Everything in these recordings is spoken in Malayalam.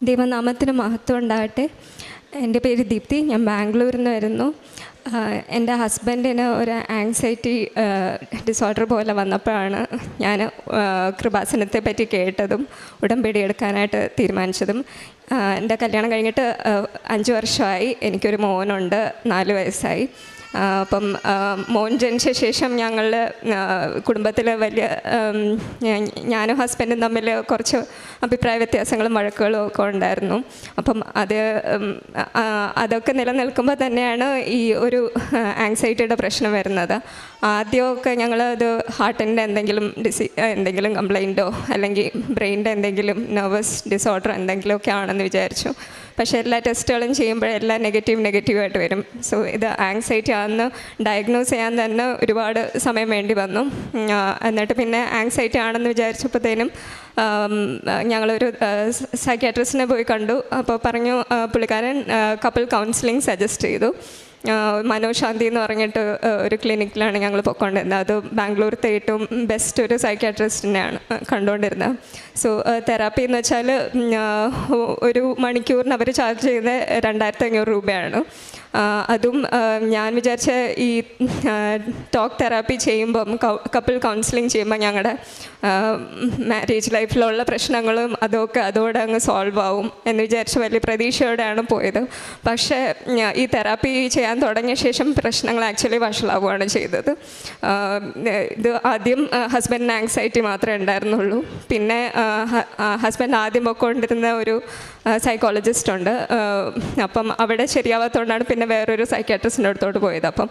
ദൈവനാമത്തിന് മഹത്വം ഉണ്ടാകട്ടെ. എൻ്റെ പേര് ദീപ്തി, ഞാൻ ബാംഗ്ലൂരിൽ നിന്ന് വരുന്നു. എൻ്റെ ഹസ്ബൻഡിന് ഒരു ആങ്സൈറ്റി ഡിസോർഡർ പോലെ വന്നപ്പോഴാണ് ഞാൻ കൃപാസനത്തെ പറ്റി കേട്ടതും ഉടമ്പടി എടുക്കാനായിട്ട് തീരുമാനിച്ചതും. എൻ്റെ കല്യാണം കഴിഞ്ഞിട്ട് 5 വർഷമായി. എനിക്കൊരു മോനുണ്ട്, 4 വയസ്സായി. അപ്പം മോൻ ജനിച്ച ശേഷം ഞങ്ങൾ കുടുംബത്തിൽ വലിയ ഞാനും ഹസ്ബൻഡും തമ്മിൽ കുറച്ച് അഭിപ്രായ വ്യത്യാസങ്ങളും വഴക്കുകളും ഒക്കെ ഉണ്ടായിരുന്നു. അപ്പം അതൊക്കെ നിലനിൽക്കുമ്പോൾ തന്നെയാണ് ഈ ഒരു ആങ്സൈറ്റിയുടെ പ്രശ്നം വരുന്നത്. ആദ്യമൊക്കെ ഞങ്ങളത് ഹാർട്ടിൻ്റെ എന്തെങ്കിലും കംപ്ലൈൻറ്റോ അല്ലെങ്കിൽ ബ്രെയിനിൻ്റെ എന്തെങ്കിലും നെർവസ് ഡിസോർഡർ എന്തെങ്കിലുമൊക്കെ ആണെന്ന് വിചാരിച്ചു. പക്ഷേ എല്ലാ ടെസ്റ്റുകളും ചെയ്യുമ്പോഴെല്ലാം നെഗറ്റീവായിട്ട് വരും. സോ ഇത് ആങ്സൈറ്റി ആണെന്ന് ഡയഗ്നോസ് ചെയ്യാൻ തന്നെ ഒരുപാട് സമയം വേണ്ടി വന്നു. എന്നിട്ട് പിന്നെ ആങ്സൈറ്റി ആണെന്ന് വിചാരിച്ചപ്പോഴത്തേനും ഞങ്ങളൊരു സൈക്യാട്രിസ്റ്റിനെ പോയി കണ്ടു. അപ്പോൾ പറഞ്ഞു, പുള്ളിക്കാരൻ കപ്പിൾ കൗൺസിലിംഗ് സജസ്റ്റ് ചെയ്തു. മനോശാന്തി എന്ന് പറഞ്ഞിട്ട് ഒരു ക്ലിനിക്കിലാണ് ഞങ്ങൾ പോയിക്കൊണ്ടിരുന്നത്. അത് ബാംഗ്ലൂരിലത്തെ ഏറ്റവും ബെസ്റ്റ് ഒരു സൈക്യാട്രിസ്റ്റിനെയാണ് കണ്ടുകൊണ്ടിരുന്നത്. സോ തെറാപ്പി എന്ന് വെച്ചാൽ ഒരു മണിക്കൂറിന് അവർ ചാർജ് ചെയ്യുന്നത് 2500 രൂപയാണ്. അതും ഞാൻ വിചാരിച്ച ഈ ടോക്ക് തെറാപ്പി ചെയ്യുമ്പം കപ്പിൾ കൗൺസിലിംഗ് ചെയ്യുമ്പോൾ ഞങ്ങളുടെ മാരേജ് ലൈഫിലുള്ള പ്രശ്നങ്ങളും അതൊക്കെ അതോടെ അങ്ങ് സോൾവ് ആവും എന്ന് വിചാരിച്ച് വലിയ പ്രതീക്ഷയോടെയാണ് പോയത്. പക്ഷേ ഈ തെറാപ്പി ചെയ്യാൻ തുടങ്ങിയ ശേഷം പ്രശ്നങ്ങൾ ആക്ച്വലി വഷളാവുകയാണ് ചെയ്തത്. ഇത് ആദ്യം ഹസ്ബൻഡിന് ആങ്സൈറ്റി മാത്രമേ ഉണ്ടായിരുന്നുള്ളൂ. പിന്നെ ഹസ്ബൻഡ് ആദ്യം പോയിക്കൊണ്ടിരുന്ന ഒരു സൈക്കോളജിസ്റ്റ് ഉണ്ട്. അപ്പം അവിടെ ശരിയാവാത്തതുകൊണ്ടാണ് പിന്നെ വേറൊരു സൈക്യാട്രിസ്റ്റിൻ്റെ അടുത്തോട്ട് പോയത്. അപ്പം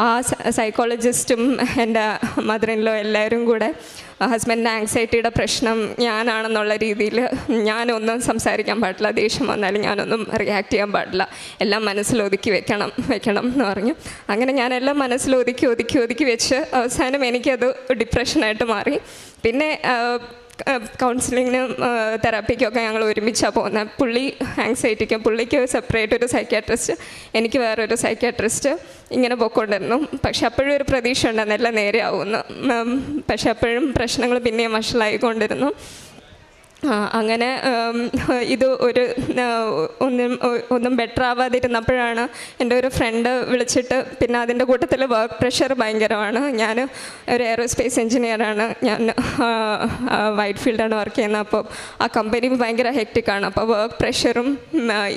ആ സൈക്കോളജിസ്റ്റും എൻ്റെ മദറിൻലോ എല്ലാവരും കൂടെ ഹസ്ബൻഡിൻ്റെ ആങ്സൈറ്റിയുടെ പ്രശ്നം ഞാനാണെന്നുള്ള രീതിയിൽ ഞാനൊന്നും സംസാരിക്കാൻ പാടില്ല, ദേഷ്യം വന്നാലും ഞാനൊന്നും റിയാക്ട് ചെയ്യാൻ പാടില്ല, എല്ലാം മനസ്സിലൊതുക്കി വെക്കണം എന്ന് പറഞ്ഞു. അങ്ങനെ ഞാനെല്ലാം മനസ്സിലൊതുക്കി വെച്ച് അവസാനം എനിക്കത് ഡിപ്രഷനായിട്ട് മാറി. പിന്നെ കൗൺസിലിങ്ങിനും തെറാപ്പിക്കൊക്കെ ഞങ്ങൾ ഒരുമിച്ചാണ് പോകുന്നത്. പുള്ളി ആങ്സൈറ്റിക്കും പുള്ളിക്ക് സെപ്പറേറ്റ് ഒരു സൈക്യാട്രിസ്റ്റ്, എനിക്ക് വേറൊരു സൈക്യാട്രിസ്റ്റ്, ഇങ്ങനെ പോയിക്കൊണ്ടിരുന്നു. പക്ഷെ അപ്പോഴും ഒരു പ്രതീക്ഷ ഉണ്ടായിരുന്നു എല്ലാം നേരെ ആവുമെന്ന്. പക്ഷെ അപ്പോഴും പ്രശ്നങ്ങൾ പിന്നെയും വഷളായിക്കൊണ്ടിരുന്നു. അങ്ങനെ ഇത് ഒന്നും ബെറ്റർ ആവാതിരുന്നപ്പോഴാണ് എൻ്റെ ഒരു ഫ്രണ്ട് വിളിച്ചിട്ട്, പിന്നെ അതിൻ്റെ കൂട്ടത്തിൽ വർക്ക് പ്രഷർ ഭയങ്കരമാണ്. ഞാൻ ഒരു എയറോസ്പേസ് എഞ്ചിനീയറാണ്, ഞാൻ വൈറ്റ് ഫീൽഡാണ് വർക്ക് ചെയ്യുന്നത്. അപ്പോൾ ആ കമ്പനി ഭയങ്കര ഹെക്റ്റിക്കാണ്. അപ്പോൾ വർക്ക് പ്രഷറും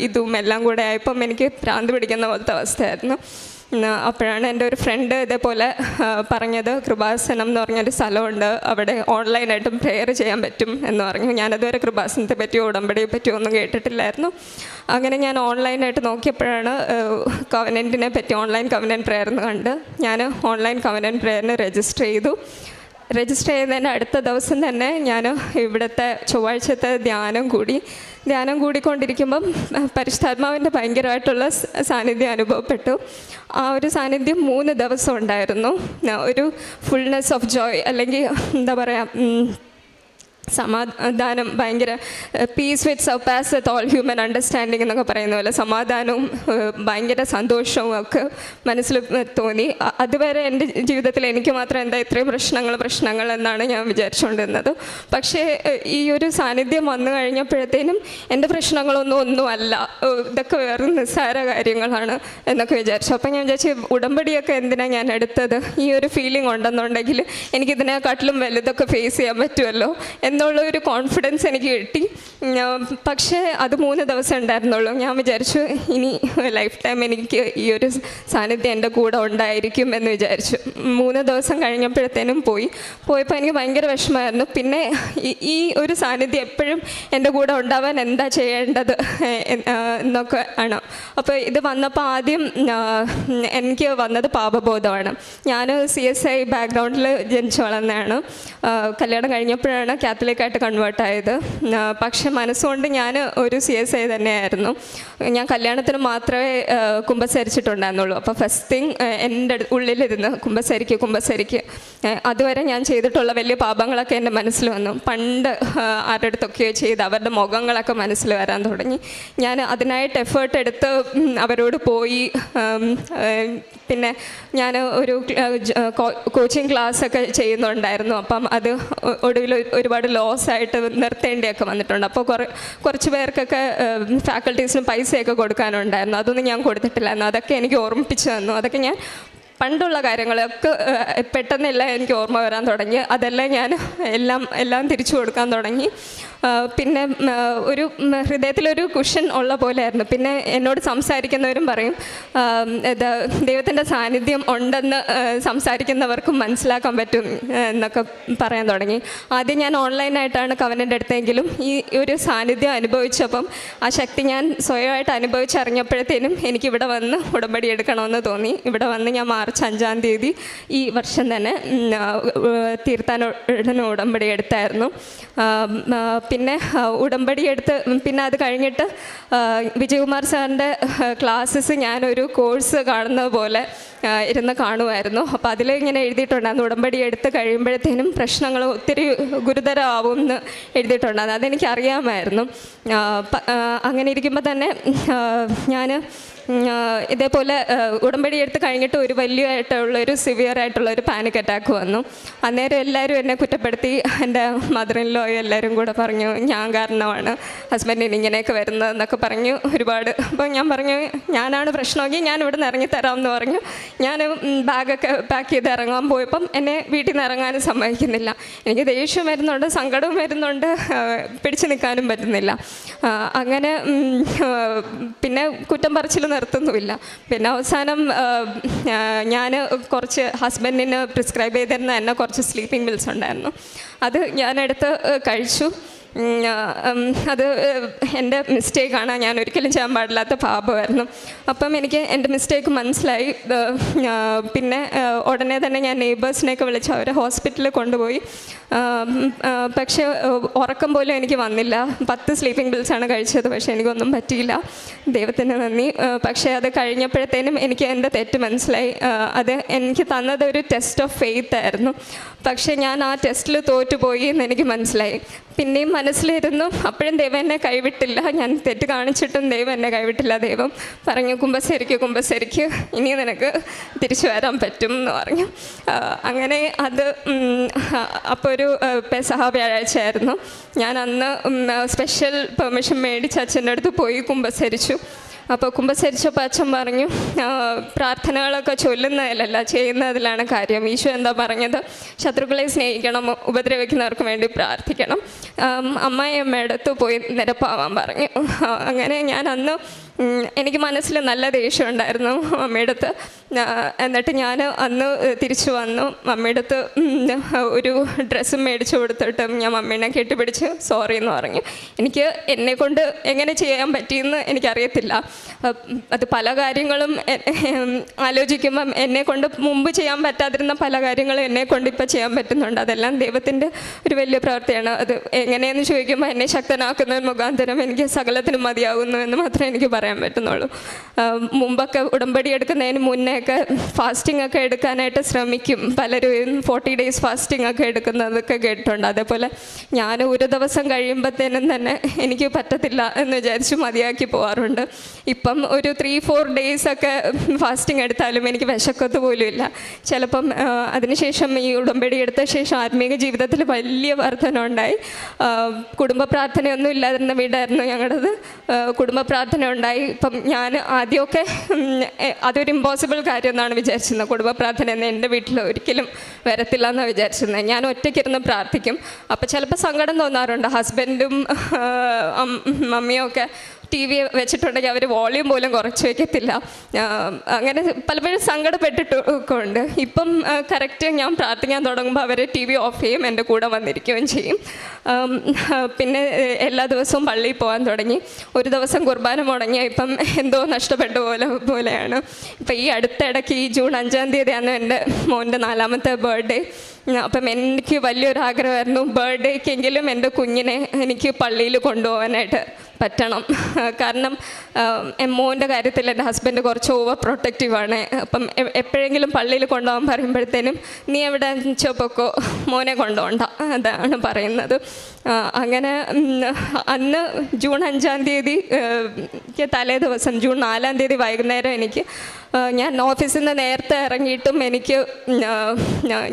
ഇതും എല്ലാം കൂടെ ആയപ്പം എനിക്ക് ഭ്രാന്ത് പിടിക്കുന്ന പോലത്തെ അവസ്ഥയായിരുന്നു. അപ്പോഴാണ് എൻ്റെ ഒരു ഫ്രണ്ട് ഇതേപോലെ പറഞ്ഞത്, കൃപാസനം എന്ന് പറഞ്ഞൊരു സ്ഥലമുണ്ട്, അവിടെ ഓൺലൈനായിട്ടും പ്രെയർ ചെയ്യാൻ പറ്റും എന്ന് പറഞ്ഞു. ഞാനതുവരെ കൃപാസനത്തെ പറ്റിയോ ഉടമ്പടിയെ പറ്റിയോ ഒന്നും കേട്ടിട്ടില്ലായിരുന്നു. അങ്ങനെ ഞാൻ ഓൺലൈനായിട്ട് നോക്കിയപ്പോഴാണ് കവനൻറ്റിനെ പറ്റി, ഓൺലൈൻ കവനൻറ്റ് പ്രെയർ എന്ന് കണ്ട് ഞാൻ ഓൺലൈൻ കവനൻറ്റ് പ്രെയറിന് രജിസ്റ്റർ ചെയ്തതിൻ്റെ അടുത്ത ദിവസം തന്നെ ഞാൻ ഇവിടുത്തെ ചൊവ്വാഴ്ചത്തെ ധ്യാനം കൂടിക്കൊണ്ടിരിക്കുമ്പം പരിശുദ്ധാത്മാവിൻ്റെ ഭയങ്കരമായിട്ടുള്ള സാന്നിധ്യം അനുഭവപ്പെട്ടു. ആ ഒരു സാന്നിധ്യം 3 ദിവസം ഉണ്ടായിരുന്നു. ഒരു ഫുൾനെസ് ഓഫ് ജോയ്, അല്ലെങ്കിൽ എന്താ പറയുക, സമാധാനം, ഭയങ്കര പീസ് വിത്ത് സർപാസസ് ഓൾ ഹ്യൂമൻ അണ്ടർസ്റ്റാൻഡിങ് എന്നൊക്കെ പറയുന്ന പോലെ സമാധാനവും ഭയങ്കര സന്തോഷവും ഒക്കെ മനസ്സിൽ തോന്നി. അതുവരെ എൻ്റെ ജീവിതത്തിൽ എനിക്ക് മാത്രം എന്താ ഇത്രയും പ്രശ്നങ്ങൾ എന്നാണ് ഞാൻ വിചാരിച്ചുകൊണ്ടിരുന്നത്. പക്ഷേ ഈ ഒരു സാന്നിധ്യം വന്നു കഴിഞ്ഞപ്പോഴത്തേനും എൻ്റെ പ്രശ്നങ്ങളൊന്നുമല്ല, ഇതൊക്കെ വേറെ നിസ്സാര കാര്യങ്ങളാണ് എന്നൊക്കെ വിചാരിച്ചു. അപ്പം ഞാൻ വിചാരിച്ചു, ഉടമ്പടിയൊക്കെ എന്തിനാണ് ഞാൻ എടുത്തത്? ഈ ഒരു ഫീലിംഗ് ഉണ്ടെന്നുണ്ടെങ്കിൽ എനിക്കിതിനെക്കാട്ടിലും വലുതൊക്കെ ഫേസ് ചെയ്യാൻ പറ്റുമല്ലോ എന്നുള്ള ഒരു കോൺഫിഡൻസ് എനിക്ക് കിട്ടി. പക്ഷേ അത് 3 ദിവസം ഉണ്ടായിരുന്നുള്ളൂ. ഞാൻ വിചാരിച്ചു ഇനി ലൈഫ് ടൈം എനിക്ക് ഈ ഒരു സാന്നിധ്യം എൻ്റെ കൂടെ ഉണ്ടായിരിക്കും എന്ന് വിചാരിച്ചു. 3 ദിവസം കഴിഞ്ഞപ്പോഴത്തേനും പോയപ്പോൾ എനിക്ക് ഭയങ്കര വിഷമമായിരുന്നു. പിന്നെ ഈ ഒരു സാന്നിധ്യം എപ്പോഴും എൻ്റെ കൂടെ ഉണ്ടാവാൻ എന്താ ചെയ്യേണ്ടത് എന്നൊക്കെ ആണ്. അപ്പോൾ ഇത് വന്നപ്പോൾ ആദ്യം എനിക്ക് വന്നത് പാപബോധമാണ്. ഞാൻ CSI ബാക്ക്ഗ്രൗണ്ടിൽ ജനിച്ചു വളർന്നതാണ്. കല്യാണം കഴിഞ്ഞപ്പോഴാണ് കാത്തലിക്കായിട്ട് കൺവേർട്ടായത്. പക്ഷെ മനസ്സുകൊണ്ട് ഞാൻ ഒരു CSI തന്നെയായിരുന്നു. ഞാൻ കല്യാണത്തിന് മാത്രമേ കുമ്പസരിച്ചിട്ടുണ്ടായിരുന്നുള്ളൂ. അപ്പോൾ ഫസ്റ്റ് തിങ് എൻ്റെ ഉള്ളിലിരുന്ന് കുമ്പസരിക്ക് അതുവരെ ഞാൻ ചെയ്തിട്ടുള്ള വലിയ പാപങ്ങളൊക്കെ എൻ്റെ മനസ്സിൽ വന്നു. പണ്ട് ആരുടെ അടുത്തൊക്കെയോ ചെയ്ത് അവരുടെ മുഖങ്ങളൊക്കെ മനസ്സിൽ വരാൻ തുടങ്ങി. ഞാൻ അതിനായിട്ട് എഫേർട്ട് എടുത്ത് അവരോട് പോയി. പിന്നെ ഞാൻ ഒരു കോച്ചിങ് ക്ലാസ്സൊക്കെ ചെയ്യുന്നുണ്ടായിരുന്നു. അപ്പം അത് ഒടുവിൽ ഒരുപാട് ലോസ് ആയിട്ട് നിർത്തേണ്ടിയൊക്കെ വന്നിട്ടുണ്ട്. അപ്പോൾ കുറച്ച് പേർക്കൊക്കെ ഫാക്കൽറ്റീസിന് പൈസയൊക്കെ കൊടുക്കാനുണ്ടായിരുന്നു. അതൊന്നും ഞാൻ കൊടുത്തിട്ടില്ലായിരുന്നു. അതൊക്കെ എനിക്ക് ഓർമ്മിപ്പിച്ചു തന്നു. അതൊക്കെ ഞാൻ പണ്ടുള്ള കാര്യങ്ങളൊക്കെ പെട്ടെന്നെല്ലാം എനിക്ക് ഓർമ്മ വരാൻ തുടങ്ങി. അതെല്ലാം ഞാൻ എല്ലാം തിരിച്ചു കൊടുക്കാൻ തുടങ്ങി. പിന്നെ ഒരു ഹൃദയത്തിലൊരു കുഷൻ ഉള്ള പോലെയായിരുന്നു. പിന്നെ എന്നോട് സംസാരിക്കുന്നവരും പറയും ദൈവത്തിൻ്റെ സാന്നിധ്യം ഉണ്ടെന്ന് സംസാരിക്കുന്നവർക്കും മനസ്സിലാക്കാൻ പറ്റും എന്നൊക്കെ പറയാൻ തുടങ്ങി. ആദ്യം ഞാൻ ഓൺലൈനായിട്ടാണ് കവനൻ്റെ അടുത്തെങ്കിലും ഈ ഒരു സാന്നിധ്യം അനുഭവിച്ചപ്പം ആ ശക്തി ഞാൻ സ്വയമായിട്ട് അനുഭവിച്ചറിഞ്ഞപ്പോഴത്തേനും എനിക്കിവിടെ വന്ന് ഉടമ്പടി എടുക്കണമെന്ന് തോന്നി. ഇവിടെ വന്ന് ഞാൻ മാർച്ച് 5-ാം തീയതി ഈ വർഷം തന്നെ തീർത്ഥാടന ഉടമ്പടി എടുത്തായിരുന്നു. പിന്നെ ഉടമ്പടി എടുത്ത് പിന്നെ അത് കഴിഞ്ഞിട്ട് വിജയകുമാർ സാറിൻ്റെ ക്ലാസ്സസ് ഞാനൊരു കോഴ്സ് കാണുന്നത് പോലെ ഇരുന്ന് കാണുമായിരുന്നു. അപ്പോൾ അതിൽ ഇങ്ങനെ എഴുതിയിട്ടുണ്ടായിരുന്നു ഉടമ്പടി എടുത്ത് കഴിയുമ്പോഴത്തേനും പ്രശ്നങ്ങൾ ഒത്തിരി ഗുരുതരമാവും എന്ന് എഴുതിയിട്ടുണ്ടായിരുന്നു. അതെനിക്കറിയാമായിരുന്നു. അങ്ങനെ ഇരിക്കുമ്പോൾ തന്നെ ഞാൻ ഇതേപോലെ ഉടമ്പടി എടുത്ത് കഴിഞ്ഞിട്ട് ഒരു വലിയതായിട്ടുള്ളൊരു സിവിയറായിട്ടുള്ളൊരു പാനിക് അറ്റാക്ക് വന്നു. അന്നേരം എല്ലാവരും എന്നെ കുറ്റപ്പെടുത്തി. എൻ്റെ മദറിൻ-ലോ എല്ലാവരും കൂടെ പറഞ്ഞു ഞാൻ കാരണമാണ് ഹസ്ബൻഡിന് ഇങ്ങനെയൊക്കെ വരുന്നതെന്നൊക്കെ പറഞ്ഞു ഒരുപാട്. അപ്പോൾ ഞാൻ പറഞ്ഞു ഞാനാണ് പ്രശ്നമെങ്കിൽ ഞാൻ ഇവിടെ നിന്ന് ഇറങ്ങിത്തരാമെന്ന് പറഞ്ഞു. ഞാൻ ബാഗൊക്കെ പാക്ക് ചെയ്ത് ഇറങ്ങാൻ പോയപ്പം എന്നെ വീട്ടിൽ നിന്ന് ഇറങ്ങാനും സമ്മതിക്കുന്നില്ല. എനിക്ക് ദേഷ്യം വരുന്നുണ്ട്, സങ്കടവും വരുന്നുണ്ട്, പിടിച്ചു നിൽക്കാനും പറ്റുന്നില്ല. അങ്ങനെ പിന്നെ കുറ്റം പറച്ചിൽ നിർത്തുന്നുമില്ല. പിന്നെ അവസാനം ഞാൻ കുറച്ച് ഹസ്ബൻഡിന് പ്രിസ്ക്രൈബ് ചെയ്തിരുന്ന തന്നെ കുറച്ച് സ്ലീപ്പിംഗ് പിൽസ് ഉണ്ടായിരുന്നു. അത് ഞാനെടുത്ത് കഴിച്ചു. അത് എൻ്റെ മിസ്റ്റേക്കാണ്. ഞാൻ ഒരിക്കലും ചെയ്യാൻ പാടില്ലാത്ത പാപമായിരുന്നു. അപ്പം എനിക്ക് എൻ്റെ മിസ്റ്റേക്ക് മനസ്സിലായി. പിന്നെ ഉടനെ തന്നെ ഞാൻ നെയ്ബേഴ്സിനെയൊക്കെ വിളിച്ച് അവരെ ഹോസ്പിറ്റലിൽ കൊണ്ടുപോയി. പക്ഷേ ഉറക്കം പോലും എനിക്ക് വന്നില്ല. 10 സ്ലീപ്പിംഗ് പിൽസാണ് കഴിച്ചത്. പക്ഷേ എനിക്കൊന്നും പറ്റിയില്ല. ദൈവത്തിന് നന്ദി. പക്ഷേ അത് കഴിഞ്ഞപ്പോഴത്തേനും എനിക്ക് എൻ്റെ തെറ്റ് മനസ്സിലായി. അത് എനിക്ക് തന്നത് ഒരു ടെസ്റ്റ് ഓഫ് ഫെയ്ത്ത് ആയിരുന്നു. പക്ഷേ ഞാൻ ആ ടെസ്റ്റിൽ തോറ്റുപോയി എന്ന് എനിക്ക് മനസ്സിലായി. പിന്നെയും മനസ്സിലിരുന്നു. അപ്പോഴും ദൈവം എന്നെ കൈവിട്ടില്ല. ഞാൻ തെറ്റ് കാണിച്ചിട്ടും ദൈവം എന്നെ കൈവിട്ടില്ല. ദൈവം പറഞ്ഞു കുമ്പസരിക്ക് ഇനി നിനക്ക് തിരിച്ചു വരാൻ പറ്റും എന്ന് പറഞ്ഞു. അങ്ങനെ അത് അപ്പോൾ ഒരു പെസഹ വ്യാഴാഴ്ച ആയിരുന്നു. ഞാൻ അന്ന് സ്പെഷ്യൽ പെർമിഷൻ മേടിച്ച് അച്ഛൻ്റെ അടുത്ത് പോയി കുമ്പസരിച്ചു. അപ്പോൾ കുമ്പസരിച്ചപ്പോൾ അച്ഛൻ പറഞ്ഞു പ്രാർത്ഥനകളൊക്കെ ചൊല്ലുന്നതിലല്ല ചെയ്യുന്നതിലാണ് കാര്യം. ഈശോ എന്താ പറഞ്ഞത്? ശത്രുക്കളെ സ്നേഹിക്കണം, ഉപദ്രവിക്കുന്നവർക്ക് വേണ്ടി പ്രാർത്ഥിക്കണം. അമ്മയുടെ അടുത്ത് പോയി നിരപ്പാവാൻ പറഞ്ഞു. അങ്ങനെ ഞാൻ അന്ന് എനിക്ക് മനസ്സിൽ നല്ല ദേഷ്യം ഉണ്ടായിരുന്നു അമ്മയുടെ അടുത്ത്. എന്നിട്ട് ഞാൻ അന്ന് തിരിച്ചു വന്നു. മമ്മിയുടെ അടുത്ത് ഒരു ഡ്രസ്സ് മേടിച്ചു കൊടുത്തിട്ട് ഞാൻ മമ്മീനെ കെട്ടിപ്പിടിച്ച് സോറി എന്ന് പറഞ്ഞു. എനിക്ക് എന്നെക്കൊണ്ട് എങ്ങനെ ചെയ്യാൻ പറ്റിയെന്ന് എനിക്കറിയത്തില്ല. അത് പല കാര്യങ്ങളും ആലോചിക്കുമ്പം എന്നെക്കൊണ്ട് മുമ്പ് ചെയ്യാൻ പറ്റാതിരുന്ന പല കാര്യങ്ങളും എന്നെക്കൊണ്ട് ഇപ്പോൾ ചെയ്യാൻ പറ്റുന്നുണ്ട്. അതെല്ലാം ദൈവത്തിൻ്റെ ഒരു വലിയ പ്രവൃത്തിയാണ്. അത് എങ്ങനെയെന്ന് ചോദിക്കുമ്പോൾ എന്നെ ശക്തനാക്കുന്ന മുഖാന്തരം എനിക്ക് സകലത്തിനും മതിയാകുന്നു എന്ന് മാത്രമേ എനിക്ക് പറയാൻ പറ്റുന്നുള്ളൂ. മുമ്പൊക്കെ ഉടമ്പടി എടുക്കുന്നതിന് മുന്നേയൊക്കെ ഫാസ്റ്റിംഗ് ഒക്കെ എടുക്കാനായിട്ട് ശ്രമിക്കും. പലരും 40 ഡേയ്സ് ഫാസ്റ്റിംഗ് ഒക്കെ എടുക്കുന്നതൊക്കെ കേട്ടിട്ടുണ്ട്. അതേപോലെ ഞാൻ ഒരു ദിവസം കഴിയുമ്പോഴത്തേനും തന്നെ എനിക്ക് പറ്റത്തില്ല എന്ന് വിചാരിച്ച് മതിയാക്കി പോകാറുണ്ട്. ഇപ്പം ഒരു 3-4 ഡേയ്സൊക്കെ ഫാസ്റ്റിംഗ് എടുത്താലും എനിക്ക് വിശക്കത്ത് പോലും ഇല്ല. ചിലപ്പം അതിനുശേഷം ഈ ഉടമ്പടി എടുത്ത ശേഷം ആത്മീക ജീവിതത്തിൽ വലിയ വർധന ഉണ്ടായി. കുടുംബ പ്രാർത്ഥനയൊന്നും ഇല്ലാതിരുന്ന വീടായിരുന്നു ഞങ്ങളുടേത്. കുടുംബ പ്രാർത്ഥന ഉണ്ടായി. ഇപ്പം ഞാൻ ആദ്യമൊക്കെ അതൊരു ഇമ്പോസിബിൾ കാര്യം എന്നാണ് വിചാരിച്ചിരുന്നത്. കുടുംബ പ്രാർത്ഥന എന്ന് എൻ്റെ വീട്ടിൽ ഒരിക്കലും വരത്തില്ല എന്നാണ് വിചാരിച്ചിരുന്നത്. ഞാൻ ഒറ്റയ്ക്കിരുന്ന് പ്രാർത്ഥിക്കും. അപ്പോൾ ചിലപ്പോൾ സങ്കടം തോന്നാറുണ്ട്. ഹസ്ബൻഡും മമ്മിയും ഒക്കെ TV വെച്ചിട്ടുണ്ടെങ്കിൽ അവർ വോളിയം പോലും കുറച്ച് വയ്ക്കത്തില്ല. അങ്ങനെ പലപ്പോഴും സങ്കടപ്പെട്ടിട്ടൊക്കെ ഉണ്ട്. ഇപ്പം കറക്റ്റ് ഞാൻ പ്രാർത്ഥിക്കാൻ തുടങ്ങുമ്പോൾ അവർ TV ഓഫ് ചെയ്യും, എൻ്റെ കൂടെ വന്നിരിക്കുകയും ചെയ്യും. പിന്നെ എല്ലാ ദിവസവും പള്ളിയിൽ പോകാൻ തുടങ്ങി. ഒരു ദിവസം കുർബാന മുടങ്ങിയ ഇപ്പം എന്തോ നഷ്ടപ്പെട്ട പോലെയാണ്. ഇപ്പം ഈ അടുത്തിടയ്ക്ക് ഈ ജൂൺ 5-ാം തീയതിയാണ് എൻ്റെ മോൻ്റെ 4ാമത്തെ ബർത്ത്ഡേ. അപ്പം എനിക്ക് വലിയൊരു ആഗ്രഹമായിരുന്നു ബർത്ത്ഡേക്കെങ്കിലും എൻ്റെ കുഞ്ഞിനെ എനിക്ക് പള്ളിയിൽ കൊണ്ടുപോകാനായിട്ട് പറ്റണം. കാരണം മോൻ്റെ കാര്യത്തിൽ എൻ്റെ ഹസ്ബൻഡ് കുറച്ച് ഓവർ പ്രൊട്ടക്റ്റീവാണ്. അപ്പം എപ്പോഴെങ്കിലും പള്ളിയിൽ കൊണ്ടുപോകാൻ പറയുമ്പോഴത്തേനും നീ എവിടെ പൊക്കോ, മോനെ കൊണ്ടുപോകണ്ട, അതാണ് പറയുന്നത്. അങ്ങനെ അന്ന് ജൂൺ 5-ാം തീയതി തലേ ദിവസം ജൂൺ 4-ാം തീയതി വൈകുന്നേരം എനിക്ക് ഞാൻ ഓഫീസിൽ നിന്ന് നേരത്തെ ഇറങ്ങിയിട്ടും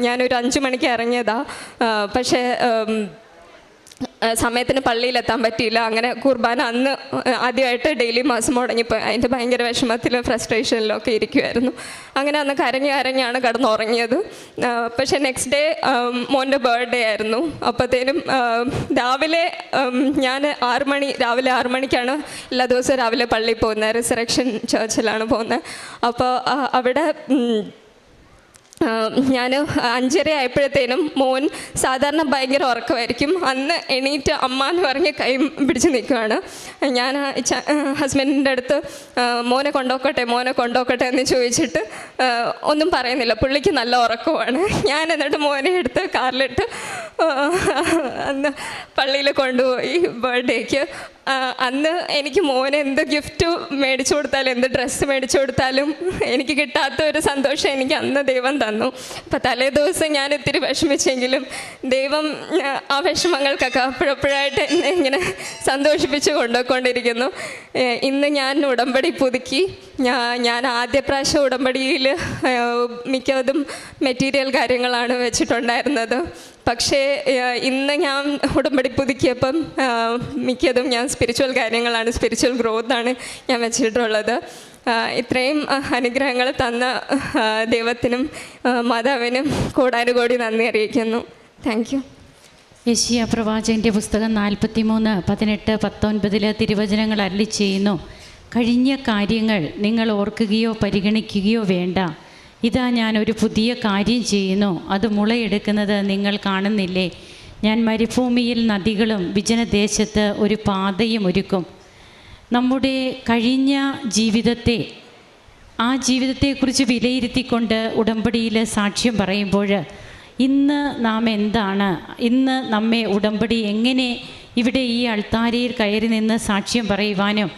ഞാനൊരു 5 മണിക്ക് ഇറങ്ങിയതാണ്. പക്ഷേ സമയത്തിന് പള്ളിയിലെത്താൻ പറ്റിയില്ല. അങ്ങനെ കുർബാന അന്ന് ആദ്യമായിട്ട് ഡെയിലി മാസം മുടങ്ങിപ്പോയി. അതിൻ്റെ ഭയങ്കര വിഷമത്തിലും ഫ്രസ്ട്രേഷനിലൊക്കെ ഇരിക്കുമായിരുന്നു. അങ്ങനെ അന്ന് കരഞ്ഞാണ് കിടന്നുറങ്ങിയത്. പക്ഷേ നെക്സ്റ്റ് ഡേ മോൻ്റെ ബർത്ത്ഡേ ആയിരുന്നു. അപ്പോഴത്തേനും രാവിലെ ഞാൻ രാവിലെ 6 മണിക്കാണ് എല്ലാ ദിവസവും രാവിലെ പള്ളിയിൽ പോകുന്നത്. റിസറക്ഷൻ ചർച്ചിലാണ് പോകുന്നത്. അപ്പോൾ അവിടെ ഞാൻ 5:30 ആയപ്പോഴത്തേനും മോൻ സാധാരണ ഭയങ്കര ഉറക്കമായിരിക്കും. അന്ന് എണീറ്റ് അമ്മ എന്ന് പറഞ്ഞ് കൈ പിടിച്ച് നിൽക്കുകയാണ്. ഞാൻ ഹസ്ബൻഡിൻ്റെ അടുത്ത് മോനെ കൊണ്ടുപോക്കട്ടെ എന്ന് ചോദിച്ചിട്ട് ഒന്നും പറയുന്നില്ല. പുള്ളിക്ക് നല്ല ഉറക്കമാണ്. ഞാൻ എന്നിട്ട് മോനെ എടുത്ത് കാറിലിട്ട് അന്ന് പള്ളിയിൽ കൊണ്ടുപോയി ബർത്ത്ഡേക്ക്. അന്ന് എനിക്ക് മോന് എന്ത് ഗിഫ്റ്റ് മേടിച്ചു കൊടുത്താലും എന്ത് ഡ്രസ്സ് മേടിച്ചു കൊടുത്താലും എനിക്ക് കിട്ടാത്ത ഒരു സന്തോഷം എനിക്ക് അന്ന് ദൈവം തന്നു. അപ്പം തലേ ദിവസം ഞാൻ ഇത്തിരി വിഷമിച്ചെങ്കിലും ദൈവം ആ വിഷമങ്ങൾക്കൊക്കെ അപ്പോഴപ്പോഴായിട്ട് എന്നെ ഇങ്ങനെ സന്തോഷിപ്പിച്ച് കൊണ്ടുപോയിക്കൊണ്ടിരിക്കുന്നു. ഇന്ന് ഞാൻ ഉടമ്പടി പുതുക്കി. ഞാൻ ആദ്യ പ്രാവശ്യം ഉടമ്പടിയിൽ മിക്കതും മെറ്റീരിയൽ കാര്യങ്ങളാണ് വെച്ചിട്ടുണ്ടായിരുന്നത്. പക്ഷേ ഇന്ന് ഞാൻ ഉടമ്പടി പുതുക്കിയപ്പം മിക്കതും ഞാൻ സ്പിരിച്വൽ കാര്യങ്ങളാണ്, സ്പിരിച്വൽ ഗ്രോത്താണ് ഞാൻ വെച്ചിട്ടുള്ളത്. ഇത്രയും അനുഗ്രഹങ്ങൾ തന്ന ദൈവത്തിനും മാതാവിനും കോടാനുകോടി നന്ദി അറിയിക്കുന്നു. Thank you. യെശയ്യാ പ്രവാചകൻ്റെ പുസ്തകം 43:18-19 തിരുവചനങ്ങൾ അരുളി ചെയ്യുന്നു: കഴിഞ്ഞ കാര്യങ്ങൾ നിങ്ങൾ ഓർക്കുകയോ പരിഗണിക്കുകയോ വേണ്ട. ഇതാ ഞാനൊരു പുതിയ കാര്യം ചെയ്യുന്നു, അത് മുളയെടുക്കുന്നത് നിങ്ങൾ കാണുന്നില്ലേ? ഞാൻ മരുഭൂമിയിൽ നദികളും വിജനദേശത്ത് ഒരു പാതയും ഒരുക്കും. നമ്മുടെ കഴിഞ്ഞ ജീവിതത്തെ, ആ ജീവിതത്തെക്കുറിച്ച് വിലയിരുത്തിക്കൊണ്ട് ഉടമ്പടിയിൽ സാക്ഷ്യം പറയുമ്പോൾ ഇന്ന് നാം എന്താണ്, ഇന്ന് നമ്മെ ഉടമ്പടി എങ്ങനെ ഇവിടെ ഈ അൾത്താരയിൽ കയറി നിന്ന് സാക്ഷ്യം പറയുവാനും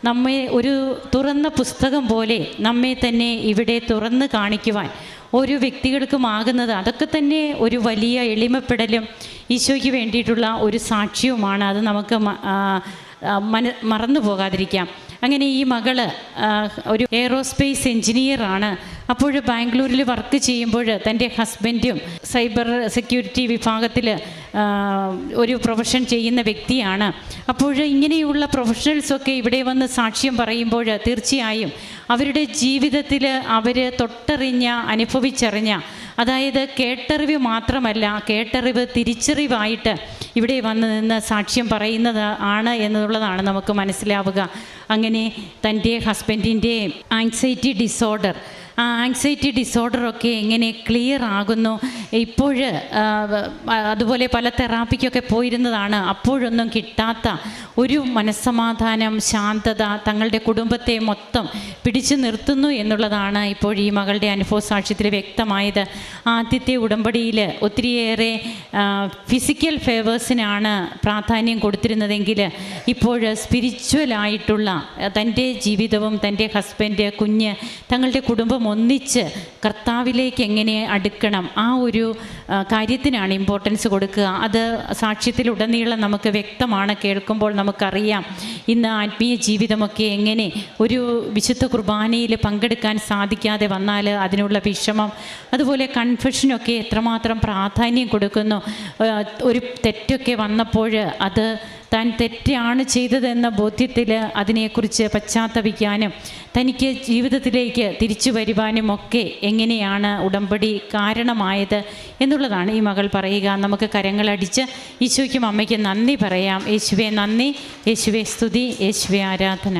നമ്മെ ഒരു തുറന്ന പുസ്തകം പോലെ നമ്മെ തന്നെ ഇവിടെ തുറന്ന് കാണിക്കുവാൻ ഓരോ വ്യക്തികൾക്കുമാകുന്നത്, അതൊക്കെ തന്നെ ഒരു വലിയ എളിമപ്പെടലും ഈശോയ്ക്ക് വേണ്ടിയിട്ടുള്ള ഒരു സാക്ഷ്യവുമാണ്. അത് നമുക്ക് മറന്നു പോകാതിരിക്കാം. അങ്ങനെ ഈ മകള് ഒരു എയ്റോസ്പേസ് എൻജിനീയറാണ്. അപ്പോൾ ബാംഗ്ലൂരിൽ വർക്ക് ചെയ്യുമ്പോൾ തൻ്റെ ഹസ്ബൻഡും സൈബർ സെക്യൂരിറ്റി വിഭാഗത്തിൽ ഒരു പ്രൊഫഷൻ ചെയ്യുന്ന വ്യക്തിയാണ്. അപ്പോൾ ഇങ്ങനെയുള്ള പ്രൊഫഷണൽസൊക്കെ ഇവിടെ വന്ന് സാക്ഷ്യം പറയുമ്പോൾ തീർച്ചയായും അവരുടെ ജീവിതത്തിൽ അവർ തൊട്ടറിഞ്ഞ, അനുഭവിച്ചറിഞ്ഞ, അതായത് കേട്ടറിവ് മാത്രമല്ല, കേട്ടറിവ് തിരിച്ചറിവായിട്ട് ഇവിടെ വന്ന് നിന്ന് സാക്ഷ്യം പറയുന്നത് ആണ് എന്നുള്ളതാണ് നമുക്ക് മനസ്സിലാവുക. അങ്ങനെ തൻ്റെ ഹസ്ബൻഡിൻ്റെ ആങ്സൈറ്റി ഡിസോർഡർ, ആ ആങ്സൈറ്റി ഡിസോർഡറൊക്കെ എങ്ങനെ ക്ലിയർ ആകുന്നു. ഇപ്പോൾ അതുപോലെ പല തെറാപ്പിക്കൊക്കെ പോയിരുന്നതാണ്. അപ്പോഴൊന്നും കിട്ടാത്ത ഒരു മനസ്സമാധാനം, ശാന്തത തങ്ങളുടെ കുടുംബത്തെ മൊത്തം പിടിച്ചു നിർത്തുന്നു എന്നുള്ളതാണ് ഇപ്പോൾ ഈ മകളുടെ അനുഭവ സാക്ഷ്യത്തിൽ വ്യക്തമായത്. ആദ്യത്തെ ഉടമ്പടിയിൽ ഒത്തിരിയേറെ ഫിസിക്കൽ ഫേവേഴ്സിനാണ് പ്രാധാന്യം കൊടുത്തിരുന്നതെങ്കിൽ ഇപ്പോൾ സ്പിരിച്വലായിട്ടുള്ള തൻ്റെ ജീവിതവും തൻ്റെ ഹസ്ബൻഡ്, കുഞ്ഞ്, തങ്ങളുടെ കുടുംബം ഒന്നിച്ച് കർത്താവിലേക്ക് എങ്ങനെ അടുക്കണം, ആ ഒരു കാര്യത്തിനാണ് ഇമ്പോർട്ടൻസ് കൊടുക്കുക. അത് സാക്ഷ്യത്തിലുടനീളം നമുക്ക് വ്യക്തമാണ്. കേൾക്കുമ്പോൾ നമുക്കറിയാം ഇന്ന് ആത്മീയ ജീവിതമൊക്കെ എങ്ങനെ ഒരു വിശുദ്ധ കുർബാനയിൽ പങ്കെടുക്കാൻ സാധിക്കാതെ വന്നാൽ അതിനുള്ള വിഷമം, അതുപോലെ കൺഫെഷനൊക്കെ എത്രമാത്രം പ്രാധാന്യം കൊടുക്കുന്നു. ഒരു തെറ്റൊക്കെ വന്നപ്പോൾ അത് താൻ തെറ്റാണ് ചെയ്തതെന്ന ബോധ്യത്തിൽ അതിനെക്കുറിച്ച് പശ്ചാത്തപിക്കാനും തനിക്ക് ജീവിതത്തിലേക്ക് തിരിച്ചു വരുവാനും ഒക്കെ എങ്ങനെയാണ് ഉടമ്പടി കാരണമായത് എന്നുള്ളതാണ് ഈ മകൾ പറയുക. നമുക്ക് കരങ്ങളടിച്ച് ഈശോയ്ക്കും അമ്മയ്ക്കും നന്ദി പറയാം. യേശുവേ നന്ദി, യേശുവേ സ്തുതി, യേശുവേ ആരാധന.